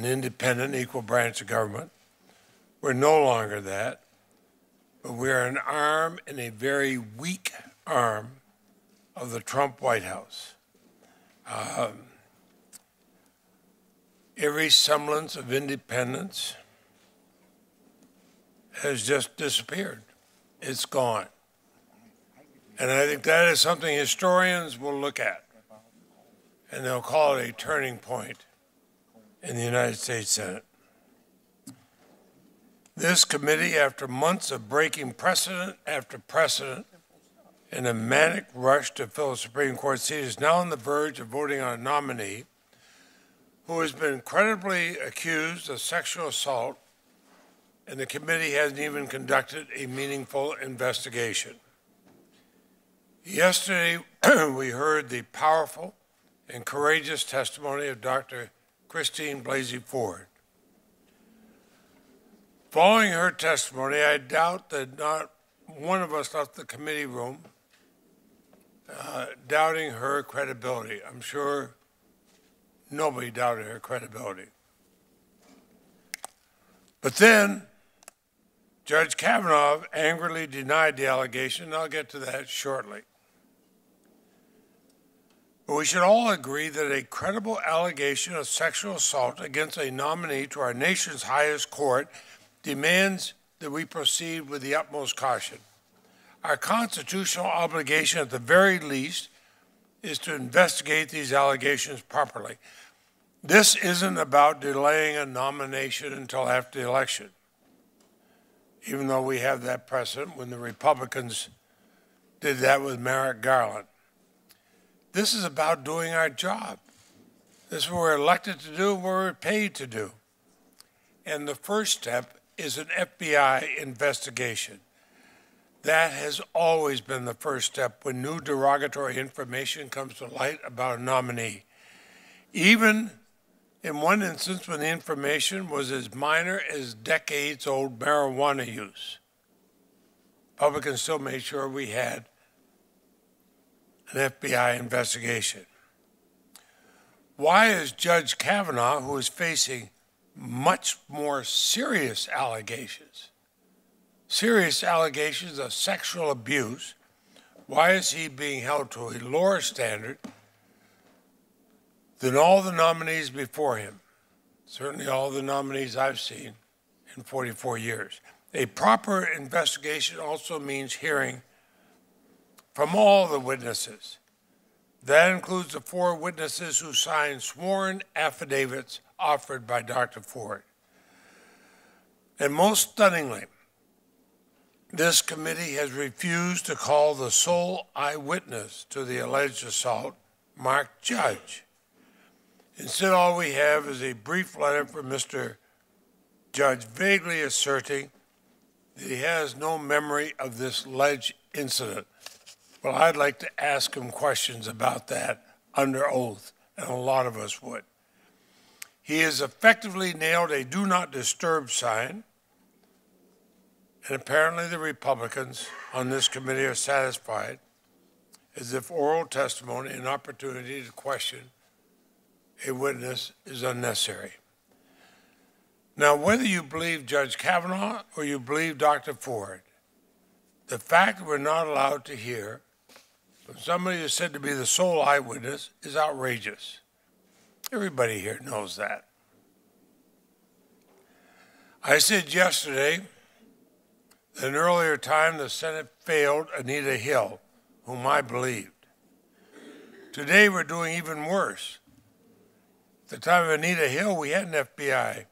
an independent, equal branch of government. We're no longer that, but we're an arm and a very weak arm of the Trump White House. Every semblance of independence has just disappeared. It's gone. And I think that is something historians will look at, and they'll call it a turning point in the United States Senate. This committee, after months of breaking precedent after precedent in a manic rush to fill a Supreme Court seat, is now on the verge of voting on a nominee who has been credibly accused of sexual assault, and the committee hasn't even conducted a meaningful investigation. Yesterday, we heard the powerful and courageous testimony of Dr. Christine Blasey Ford. Following her testimony, I doubt that not one of us left the committee room doubting her credibility. I'm sure nobody doubted her credibility. But then, Judge Kavanaugh angrily denied the allegation, and I'll get to that shortly. But we should all agree that a credible allegation of sexual assault against a nominee to our nation's highest court demands that we proceed with the utmost caution. Our constitutional obligation, at the very least, is to investigate these allegations properly. This isn't about delaying a nomination until after the election, even though we have that precedent when the Republicans did that with Merrick Garland. This is about doing our job. This is what we're elected to do, what we're paid to do. And the first step is an FBI investigation. That has always been the first step when new derogatory information comes to light about a nominee. Even in one instance when the information was as minor as decades-old marijuana use, Republicans still made sure we had an FBI investigation. Why is Judge Kavanaugh, who is facing much more serious allegations of sexual abuse, why is he being held to a lower standard than all the nominees before him? Certainly all the nominees I've seen in 44 years. A proper investigation also means hearing from all the witnesses. That includes the 4 witnesses who signed sworn affidavits offered by Dr. Ford. And most stunningly, this committee has refused to call the sole eyewitness to the alleged assault, Mark Judge. Instead, all we have is a brief letter from Mr. Judge vaguely asserting that he has no memory of this alleged incident. Well, I'd like to ask him questions about that under oath, and a lot of us would. He has effectively nailed a do not disturb sign, and apparently the Republicans on this committee are satisfied, as if oral testimony and opportunity to question a witness is unnecessary. Now, whether you believe Judge Kavanaugh or you believe Dr. Ford, the fact that we're not allowed to hear from somebody who's said to be the sole eyewitness is outrageous. Everybody here knows that. I said yesterday that an earlier time the Senate failed Anita Hill, whom I believed. Today we're doing even worse. At the time of Anita Hill, we had an FBI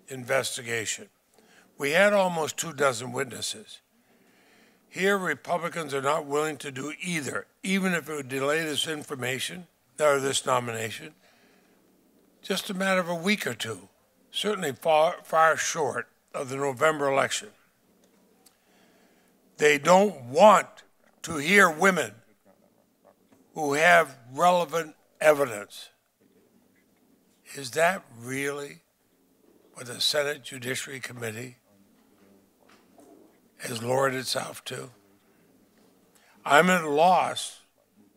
investigation. We had almost 24 witnesses. Here, Republicans are not willing to do either, even if it would delay this information, or this nomination, just a matter of a week or two, certainly far short of the November election. They don't want to hear women who have relevant evidence. Is that really what the Senate Judiciary Committee has lowered itself to? I'm at a loss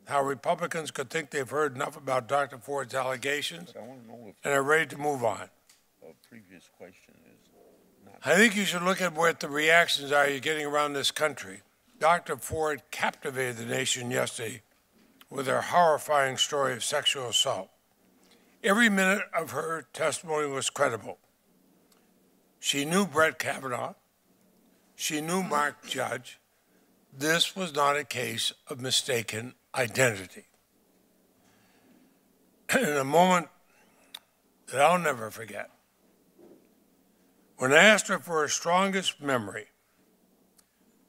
how Republicans could think they've heard enough about Dr. Ford's allegations and are ready to move on. previous question is not. I think you should look at what the reactions are you're getting around this country. Dr. Ford captivated the nation yesterday with her horrifying story of sexual assault. Every minute of her testimony was credible. She knew Brett Kavanaugh. She knew Mark Judge. This was not a case of mistaken identity. In a moment that I'll never forget, when I asked her for her strongest memory,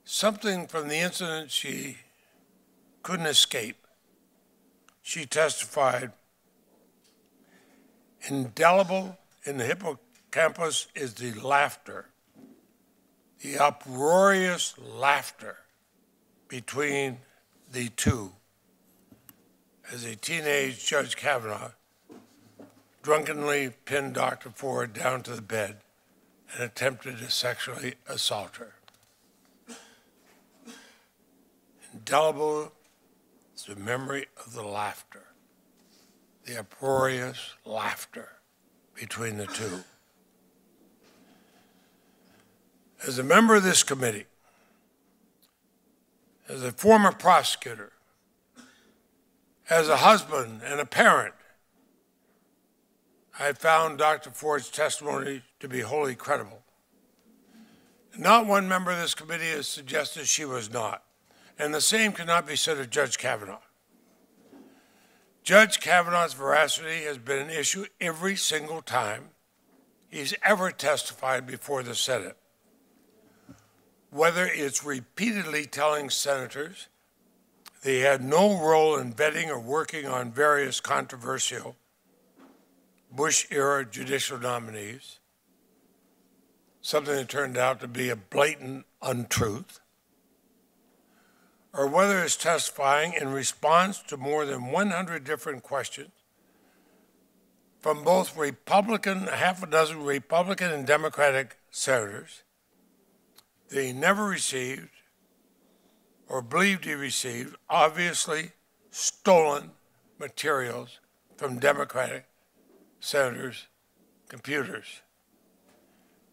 something from the incident she couldn't escape, she testified, indelible in the hippocampus is the laughter, the uproarious laughter between the two as a teenage Judge Kavanaugh drunkenly pinned Dr. Ford down to the bed and attempted to sexually assault her. Indelible is the memory of the laughter, the uproarious laughter between the two. As a member of this committee, as a former prosecutor, as a husband and a parent, I found Dr. Ford's testimony to be wholly credible. Not one member of this committee has suggested she was not, and the same cannot be said of Judge Kavanaugh. Judge Kavanaugh's veracity has been an issue every single time he's ever testified before the Senate. Whether it's repeatedly telling senators they had no role in vetting or working on various controversial Bush-era judicial nominees, something that turned out to be a blatant untruth, or whether it's testifying in response to more than 100 different questions from both Republican, half a dozen Republican and Democratic senators that he never received or believed he received obviously stolen materials from Democratic senators' computers.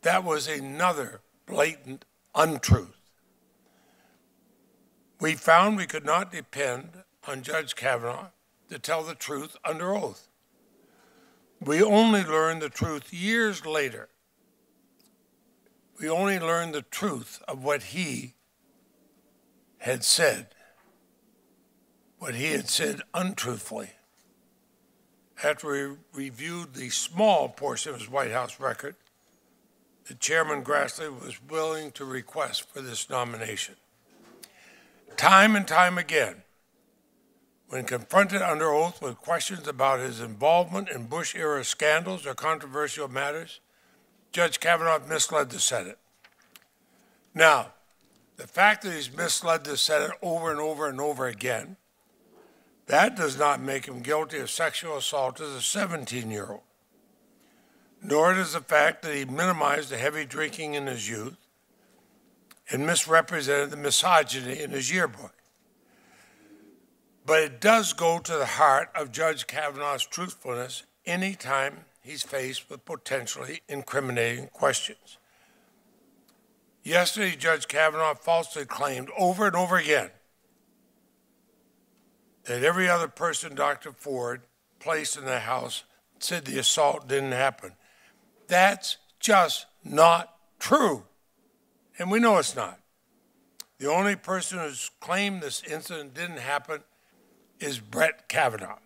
That was another blatant untruth. We found we could not depend on Judge Kavanaugh to tell the truth under oath. We only learned the truth years later. We only learned the truth of what he had said untruthfully, after we reviewed the small portion of his White House record that Chairman Grassley was willing to request for this nomination. Time and time again, when confronted under oath with questions about his involvement in Bush-era scandals or controversial matters, Judge Kavanaugh misled the Senate. Now, the fact that he's misled the Senate over and over and over again, that does not make him guilty of sexual assault as a 17-year-old. Nor does the fact that he minimized the heavy drinking in his youth and misrepresented the misogyny in his yearbook. But it does go to the heart of Judge Kavanaugh's truthfulness any time he's faced with potentially incriminating questions. Yesterday, Judge Kavanaugh falsely claimed over and over again that every other person Dr. Ford placed in the house said the assault didn't happen. That's just not true. And we know it's not. The only person who's claimed this incident didn't happen is Brett Kavanaugh.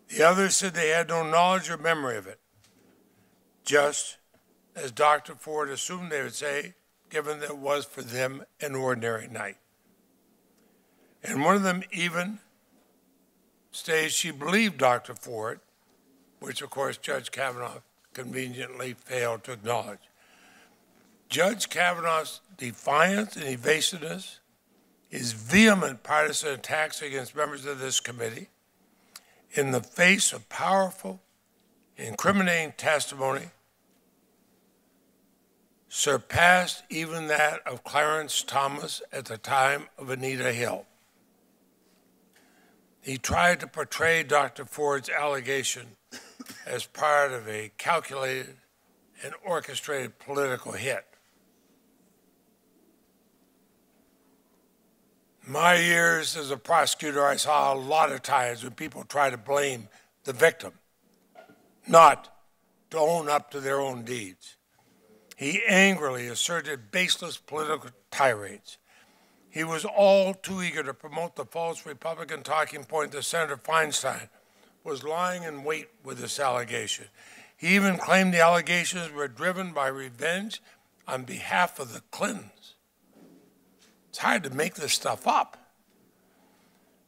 The others said they had no knowledge or memory of it, just as Dr. Ford assumed they would say, given that it was for them an ordinary night. And one of them even stated she believed Dr. Ford, which of course Judge Kavanaugh conveniently failed to acknowledge. Judge Kavanaugh's defiance and evasiveness, his vehement partisan attacks against members of this committee, in the face of powerful, incriminating testimony, surpassed even that of Clarence Thomas at the time of Anita Hill. He tried to portray Dr. Ford's allegation as part of a calculated, an orchestrated political hit. In my years as a prosecutor, I saw a lot of times when people try to blame the victim, not to own up to their own deeds. He angrily asserted baseless political tirades. He was all too eager to promote the false Republican talking point that Senator Feinstein was lying in wait with this allegation. He even claimed the allegations were driven by revenge on behalf of the Clintons. It's hard to make this stuff up.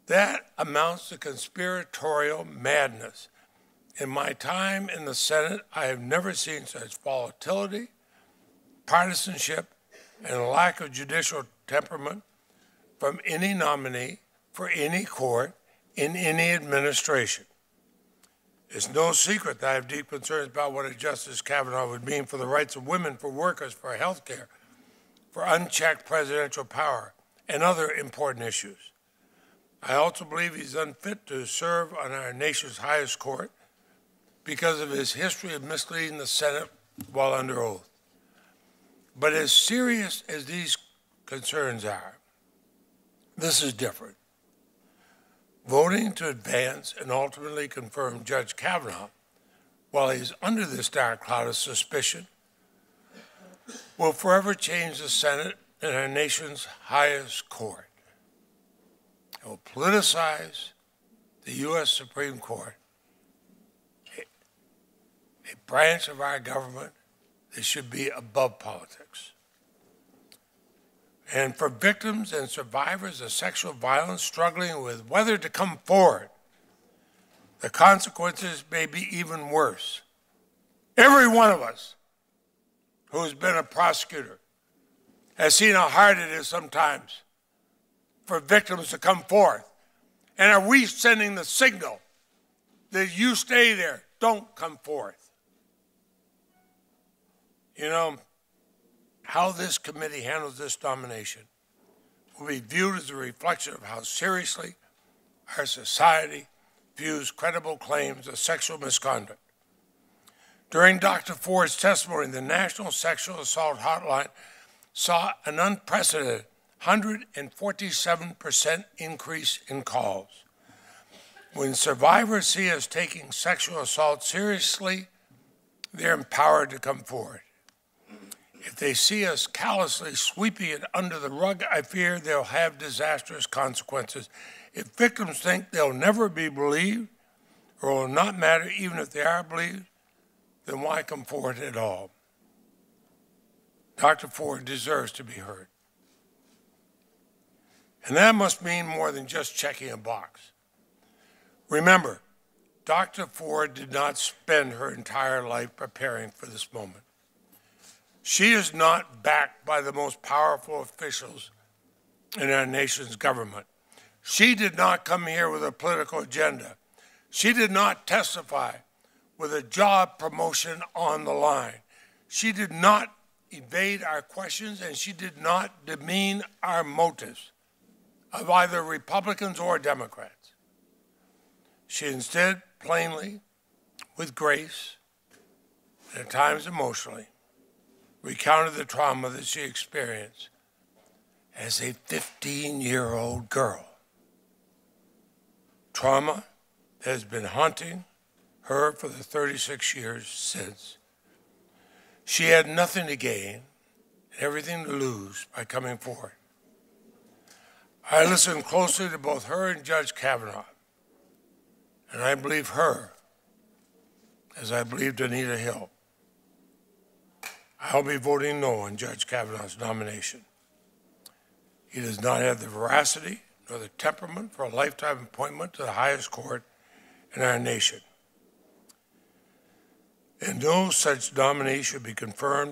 That amounts to conspiratorial madness. In my time in the Senate, I have never seen such volatility, partisanship, and a lack of judicial temperament from any nominee for any court in any administration. It's no secret that I have deep concerns about what a Justice Kavanaugh would mean for the rights of women, for workers, for health care, for unchecked presidential power, and other important issues. I also believe he's unfit to serve on our nation's highest court because of his history of misleading the Senate while under oath. But as serious as these concerns are, this is different. Voting to advance and ultimately confirm Judge Kavanaugh while he's under this dark cloud of suspicion will forever change the Senate and our nation's highest court. It will politicize the U.S. Supreme Court, a branch of our government that should be above politics. And for victims and survivors of sexual violence struggling with whether to come forward, the consequences may be even worse. Every one of us who has been a prosecutor has seen how hard it is sometimes for victims to come forth. And are we sending the signal that you stay there, don't come forth? You know, how this committee handles this nomination will be viewed as a reflection of how seriously our society views credible claims of sexual misconduct. During Dr. Ford's testimony, the National Sexual Assault Hotline saw an unprecedented 147% increase in calls. When survivors see us taking sexual assault seriously, they're empowered to come forward. If they see us callously sweeping it under the rug, I fear they'll have disastrous consequences. If victims think they'll never be believed or will not matter even if they are believed, then why come forward at all? Dr. Ford deserves to be heard. And that must mean more than just checking a box. Remember, Dr. Ford did not spend her entire life preparing for this moment. She is not backed by the most powerful officials in our nation's government. She did not come here with a political agenda. She did not testify with a job promotion on the line. She did not evade our questions, and she did not demean our motives of either Republicans or Democrats. She instead plainly, with grace, and at times emotionally, recounted the trauma that she experienced as a 15-year-old girl. Trauma that has been haunting her for the 36 years since. She had nothing to gain and everything to lose by coming forward. I listened closely to both her and Judge Kavanaugh, and I believe her as I believed Anita Hill. I'll be voting no on Judge Kavanaugh's nomination. He does not have the veracity nor the temperament for a lifetime appointment to the highest court in our nation. And no such nominee should be confirmed